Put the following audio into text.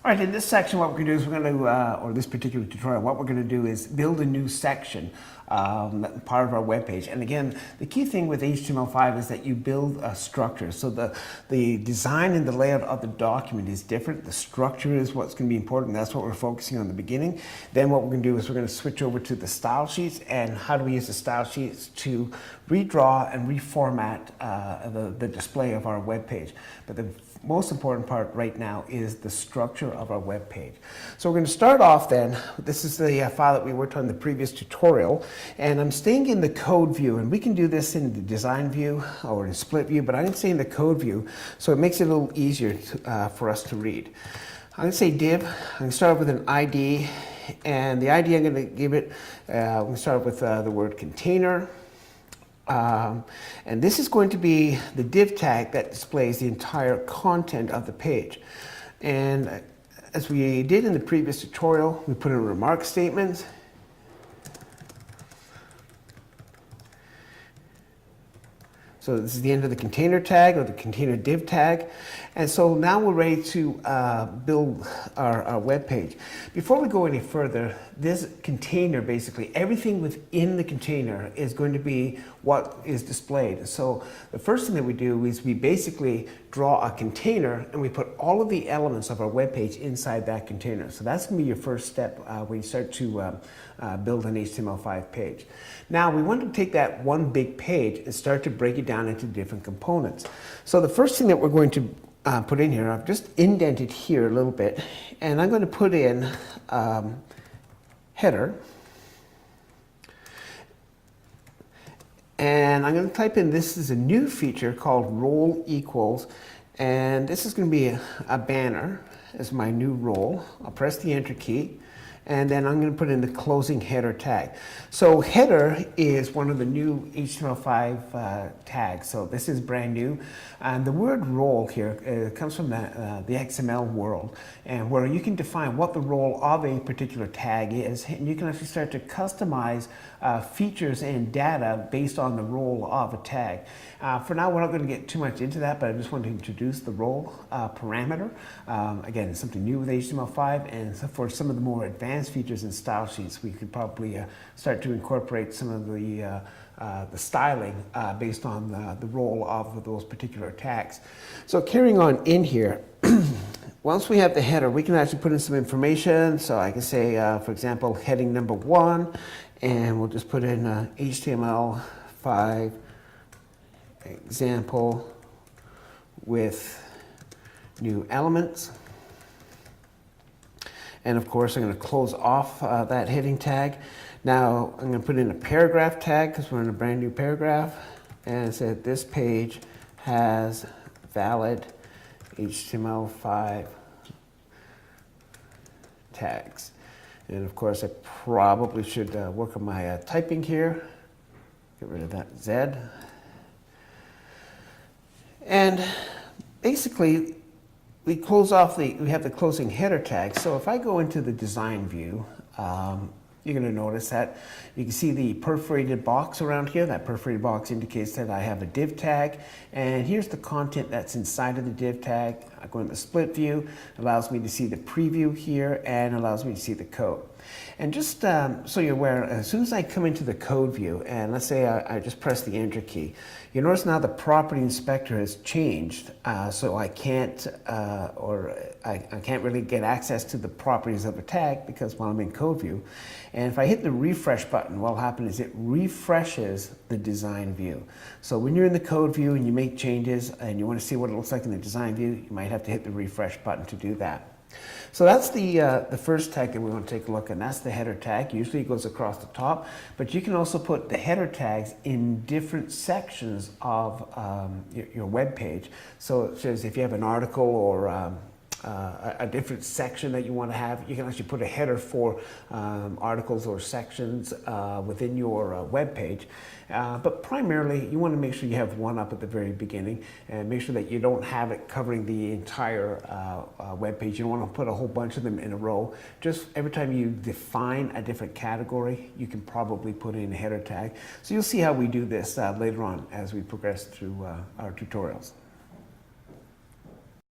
All right, in this section, what we're going to do is we're going to, or this particular tutorial, what we're going to do is build a new section, part of our web page. And again, the key thing with HTML5 is that you build a structure. So the design and the layout of the document is different. The structure is what's going to be important. That's what we're focusing on in the beginning. Then what we're going to do is we're going to switch over to the style sheets. And how do we use the style sheets to redraw and reformat the display of our web page. But the most important part right now is the structure of our web page. So we're going to start off then. This is the file that we worked on in the previous tutorial, and I'm staying in the code view, and we can do this in the design view or in split view, but I'm going to stay in the code view so it makes it a little easier for us to read. I'm going to say div. I'm going to start with an ID, and the ID I'm going to give it, we're going to start with the word container. And this is going to be the div tag that displays the entire content of the page. And as we did in the previous tutorial, we put in remark statements. So this is the end of the container tag or the container div tag. And so now we're ready to build our web page. Before we go any further, this container, basically everything within the container is going to be what is displayed. So the first thing that we do is we basically draw a container and we put all of the elements of our web page inside that container. So that's going to be your first step when you start to build an HTML5 page. Now we want to take that one big page and start to break it down into different components. So the first thing that we're going to put in here, I've just indented here a little bit, and I'm going to put in header, and I'm going to type in, this is a new feature called role equals, and this is going to be a banner as my new role. I'll press the enter key, and then I'm going to put in the closing header tag. So header is one of the new HTML5 tags. So this is brand new. And the word role here comes from the XML world, and where you can define what the role of a particular tag is. And you can actually start to customize features and data based on the role of a tag. For now, we're not going to get too much into that, but I just want to introduce the role parameter. Again, it's something new with HTML5, and so for some of the more advanced features and style sheets, we could probably start to incorporate some of the styling based on the role of those particular tags. So carrying on in here, once we have the header, we can actually put in some information. So I can say, for example, heading number 1, and we'll just put in HTML5 example with new elements. And of course, I'm going to close off that heading tag. Now, I'm going to put in a paragraph tag because we're in a brand new paragraph. And say this page has valid HTML5 tags. And of course, I probably should work on my typing here. Get rid of that Z. And basically, we have the closing header tag. So if I go into the design view, you're going to notice that you can see the perforated box around here. That perforated box indicates that I have a div tag, and here's the content that's inside of the div tag. I go into the split view, allows me to see the preview here, and allows me to see the code. And just so you're aware, as soon as I come into the code view, and let's say I just press the enter key, you notice now the property inspector has changed, so I can't I can't really get access to the properties of a tag because while I'm in code view. And if I hit the refresh button, what will happen is it refreshes the design view. So when you're in the code view and you make changes and you want to see what it looks like in the design view, you might have to hit the refresh button to do that. So that's the first tag that we want to take a look at, and that's the header tag. Usually it goes across the top, but you can also put the header tags in different sections of your web page. So it says if you have an article or a different section that you want to have, you can actually put a header for articles or sections within your web page. But primarily, you want to make sure you have one up at the very beginning and make sure that you don't have it covering the entire web page. You don't want to put a whole bunch of them in a row. Just every time you define a different category, you can probably put in a header tag. So you'll see how we do this later on as we progress through our tutorials.